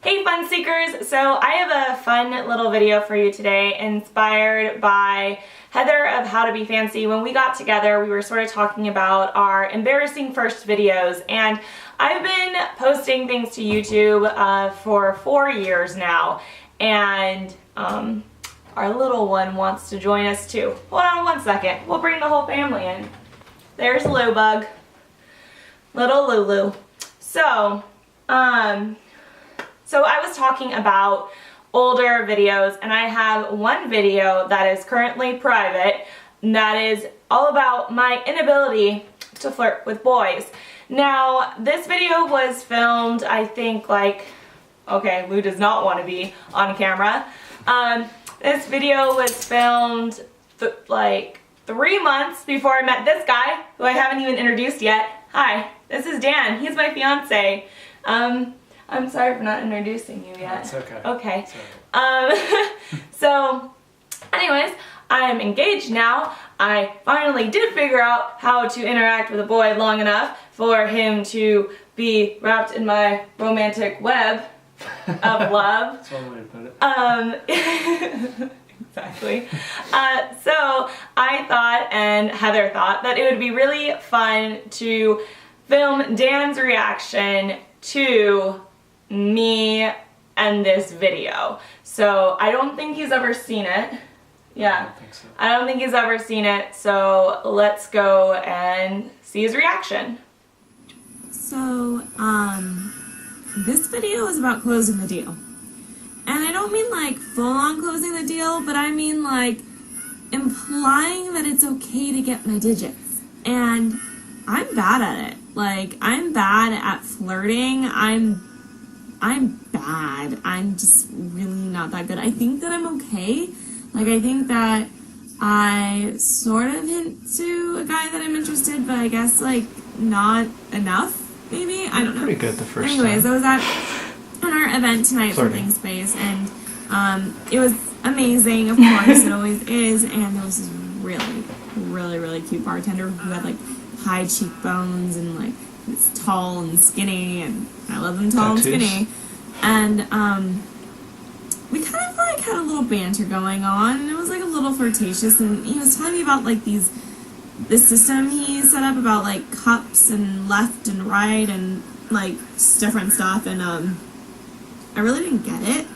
Hey fun seekers! So I have a fun little video for you today inspired by Heather of HowToBeFancy. When we got together, we were sort of talking about our embarrassing first videos, and I've been posting things to YouTube for 4 years now, and our little one wants to join us too. Hold on one second. We'll bring the whole family in. There's Lou Bug. Little Lulu. So I was talking about older videos, and I have one video that is currently private that is all about my inability to flirt with boys. Now, this video was filmed, I think, okay, Lou does not want to be on camera. This video was filmed like 3 months before I met this guy, who I haven't even introduced yet. Hi, this is Dan. He's my fiance. I'm sorry for not introducing you yet. It's okay. Okay. It's okay. So, anyways, I am engaged now. I finally did figure out how to interact with a boy long enough for him to be wrapped in my romantic web of love. That's one way to put it. Exactly. So I thought, and Heather thought, that it would be really fun to film Dan's reaction to me and this video. So I don't think he's ever seen it. Yeah. I don't think so. I don't think he's ever seen it, so let's go and see his reaction. So, this video is about closing the deal. And I don't mean like full-on closing the deal, but I mean like implying that it's okay to get my digits. And I'm bad at it. Like, I'm bad at flirting. I'm bad. I'm just really not that good. I think that I'm okay. Like, I think that I sort of hint to a guy that I'm interested, but I guess, like, not enough, maybe? I don't know. Pretty good the first Anyways, time. I was at our event tonight for Flirting Space, and it was amazing, of course, it always is, and there was this really cute bartender who had, like, high cheekbones and, like, he's tall and skinny, and I love them tall Tattoos. and skinny. And we kind of like had a little banter going on, and it was like a little flirtatious, and he was telling me about like this system he set up about like cups and left and right and like just different stuff, and I really didn't get it,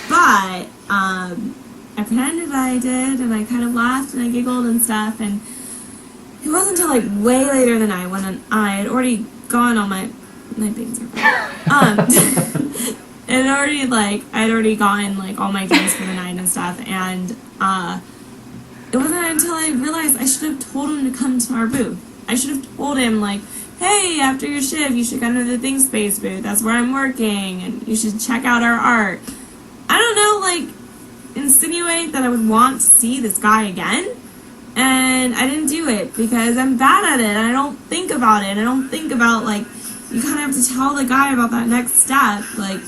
but I pretended I did, and I kind of laughed and I giggled and stuff, and it wasn't until like way later than when I had already gone on my bangs are I'd already gotten like all my drinks for the night and stuff, and it wasn't until I realized I should have told him to come to our booth. I should have told him like, hey, after your shift you should come to the Think Space booth, that's where I'm working, and you should check out our art. I don't know, like insinuate that I would want to see this guy again. And I didn't do it because I'm bad at it, and I don't think about it. I don't think about, like, you kind of have to tell the guy about that next step. Like,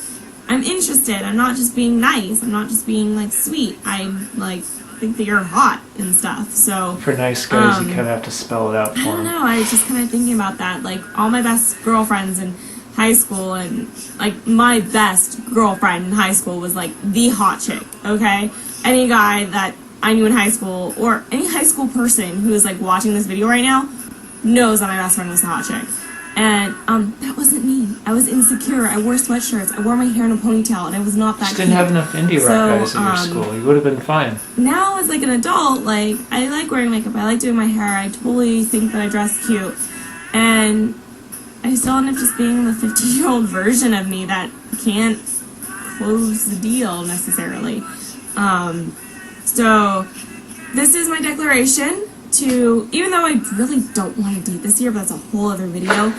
I'm interested. I'm not just being nice. I'm not just being, like, sweet. I, like, think that you're hot and stuff. So For nice guys, you kind of have to spell it out for I don't them. know. I was just kind of thinking about that. Like, all my best girlfriends in high school, and, like, my best girlfriend in high school was, like, the hot chick, okay? Any guy that I knew in high school, or any high school person who is like watching this video right now, knows that my best friend was the hot chick. And that wasn't me. I was insecure. I wore sweatshirts. I wore my hair in a ponytail, and I was not that Just didn't have enough indie rock guys in your school. You would have been fine. Now as like an adult, like I like wearing makeup. I like doing my hair. I totally think that I dress cute. And I still end up just being the 50-year-old version of me that can't close the deal necessarily. So, this is my declaration to, even though I really don't want to date this year, but that's a whole other video,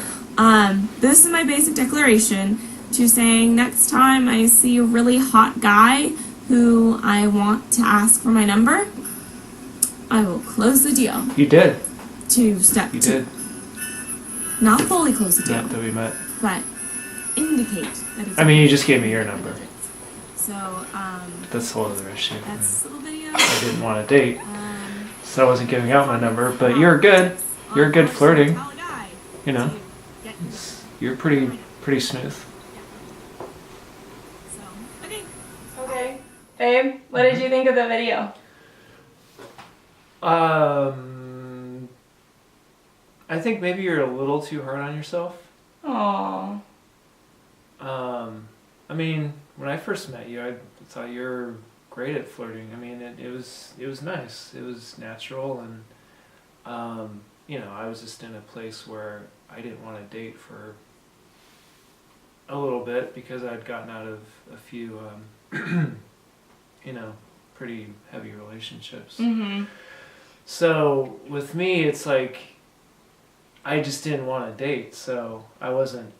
this is my basic declaration to saying next time I see a really hot guy who I want to ask for my number, I will close the deal. You did. To step You 2. did. Not fully close the deal, Yeah, that we met. but indicate that it's I mean, you just gave me your number. So, That's a whole other issue. that's a little video. I didn't want to date, so I wasn't giving out my number, but you're good. You're good flirting. You know, you're pretty smooth. Okay. Okay. Babe, what did you think of the video? I think maybe you're a little too hard on yourself. Aww. I mean, when I first met you, I thought you were great at flirting. I mean, it was nice. It was natural, and you know, I was just in a place where I didn't want to date for a little bit because I'd gotten out of a few, you know, pretty heavy relationships. Mm-hmm. So with me, it's like I just didn't want to date, so I wasn't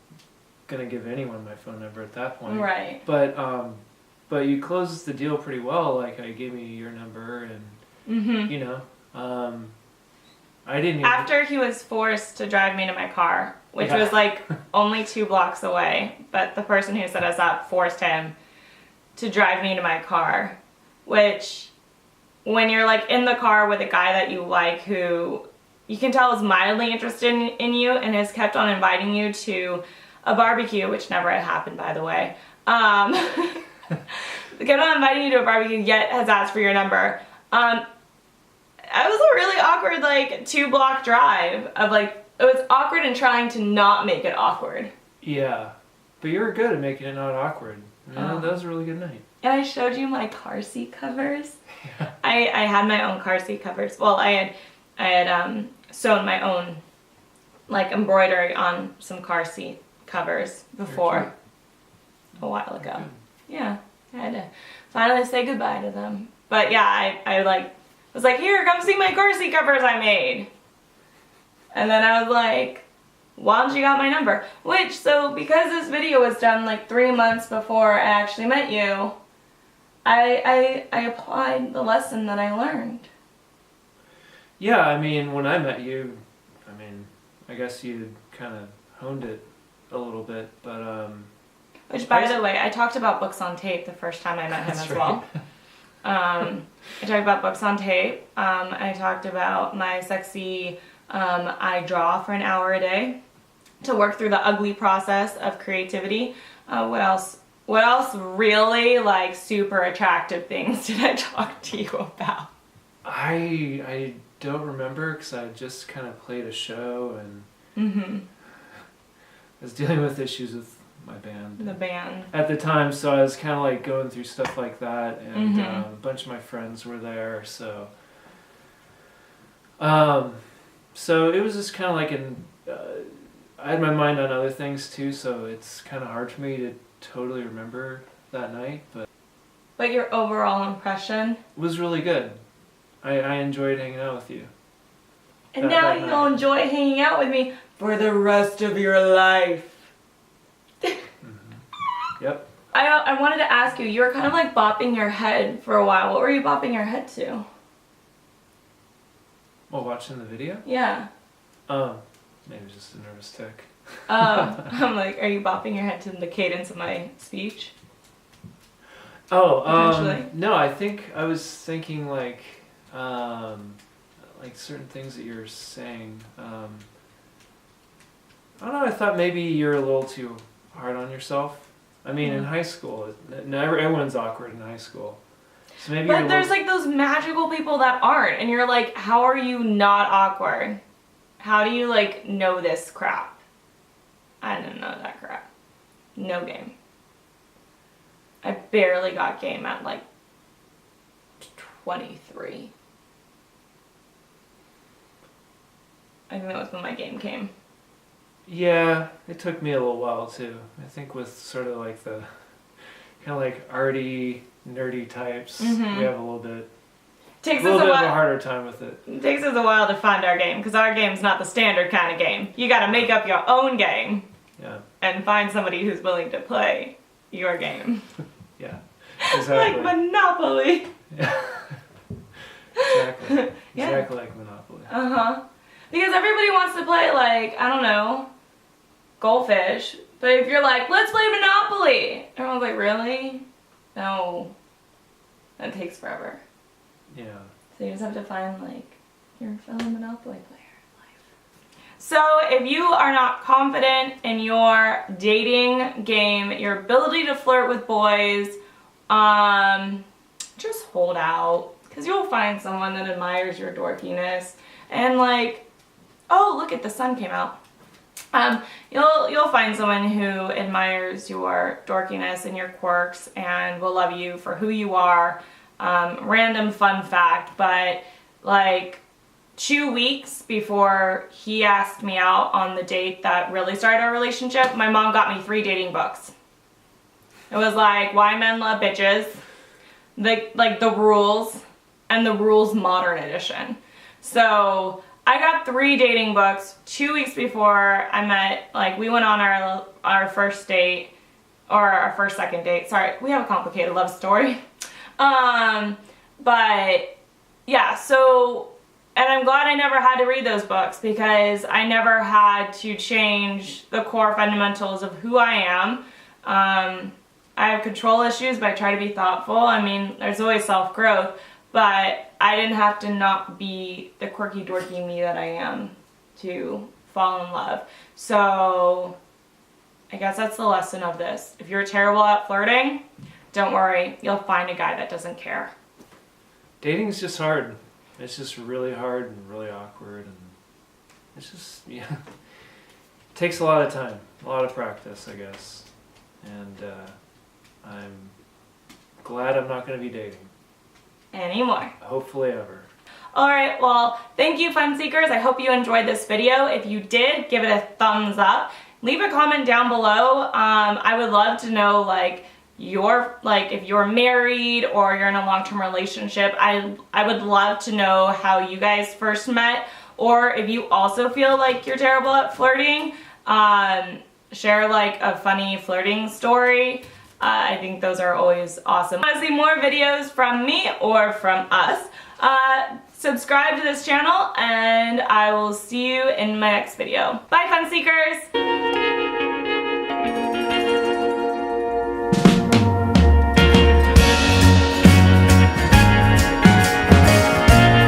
gonna give anyone my phone number at that point. Right. But you closed the deal pretty well. Like, I gave me your number, and you know, I didn't. After he was forced to drive me to my car, which was like only 2 blocks away, but the person who set us up forced him to drive me to my car, which, when you're like in the car with a guy that you like, who you can tell is mildly interested in you and has kept on inviting you to a barbecue, which never had happened, by the way. Kept on inviting you to a barbecue, yet has asked for your number. It was a really awkward, like, 2-block drive of, like, it was awkward and trying to not make it awkward. Yeah, but you were good at making it not awkward. That was a really good night. And I showed you my car seat covers. Yeah. I had my own car seat covers. Well, I had sewn my own, like, embroidery on some car seat covers before, a while ago. Yeah, I had to finally say goodbye to them. But yeah, I like was like, here, come see my car seat covers I made. And then I was like, why don't you got my number? Which, so because this video was done like 3 months before I actually met you, I applied the lesson that I learned. Yeah, I mean, when I met you, I mean, I guess you kind of honed it a little bit, but which, by the way, I talked about books on tape the first time I met him as well. I talked about books on tape. I talked about my sexy, I draw for an hour a day to work through the ugly process of creativity. What else really, like, super attractive things did I talk to you about? I don't remember, because I just kind of played a show, and I was dealing with issues with my band. The band. At the time, so I was kind of like going through stuff like that, and a bunch of my friends were there, so so it was just kind of like I had my mind on other things too, so it's kind of hard for me to totally remember that night, but your overall impression was really good. I enjoyed hanging out with you. And now you'll enjoy hanging out with me for the rest of your life. Yep. I wanted to ask you, you were kind of like bopping your head for a while. What were you bopping your head to? While watching the video? Yeah. Maybe just a nervous tick. I'm like, are you bopping your head to the cadence of my speech? Oh, no, I think I was thinking like certain things that you're saying. I don't know, I thought maybe you're a little too hard on yourself. I mean, in high school, everyone's awkward in high school. So maybe but there's like those magical people that aren't, and you're like, how are you not awkward? How do you like know this crap? I didn't know that crap. No game. I barely got game at like 23. I think that was when my game came. Yeah, it took me a little while too. I think with sort of like the kind of like arty, nerdy types, we have a little bit of a harder time with it. It takes us a while to find our game, because our game's not the standard kind of game. You gotta make up your own game. Yeah. And find somebody who's willing to play your game. Yeah. Exactly. Like Monopoly. Yeah. Exactly. Yeah. Exactly like Monopoly. Because everybody wants to play, like, I don't know, Goldfish. But if you're like, let's play Monopoly, everyone's like, really? No. That takes forever. Yeah. So you just have to find, like, your fellow Monopoly player in life. So if you are not confident in your dating game, your ability to flirt with boys, just hold out, because you'll find someone that admires your dorkiness, and like, oh, look at the sun came out. You'll find someone who admires your dorkiness and your quirks and will love you for who you are. Random fun fact, but like 2 weeks before he asked me out on the date that really started our relationship, my mom got me 3 dating books. It was like Why Men Love Bitches, the Rules, and the Rules Modern Edition. So I got 3 dating books 2 weeks before I met, like, we went on our first date, or our second date. Sorry, we have a complicated love story. But yeah, so, and I'm glad I never had to read those books, because I never had to change the core fundamentals of who I am. I have control issues, but I try to be thoughtful. I mean, there's always self-growth, but I didn't have to not be the quirky, dorky me that I am to fall in love. So I guess that's the lesson of this. If you're terrible at flirting, don't worry, you'll find a guy that doesn't care. Dating is just hard. It's just really hard and really awkward, and it's just, yeah, it takes a lot of time, a lot of practice, I guess. And I'm glad I'm not going to be dating anymore. Hopefully ever. Alright, well, thank you, fun seekers. I hope you enjoyed this video. If you did, give it a thumbs up. Leave a comment down below. I would love to know, like, if you're married or you're in a long-term relationship. I would love to know how you guys first met, or if you also feel like you're terrible at flirting, share like a funny flirting story. I think those are always awesome. Want to see more videos from me or from us? Subscribe to this channel, and I will see you in my next video. Bye, fun seekers!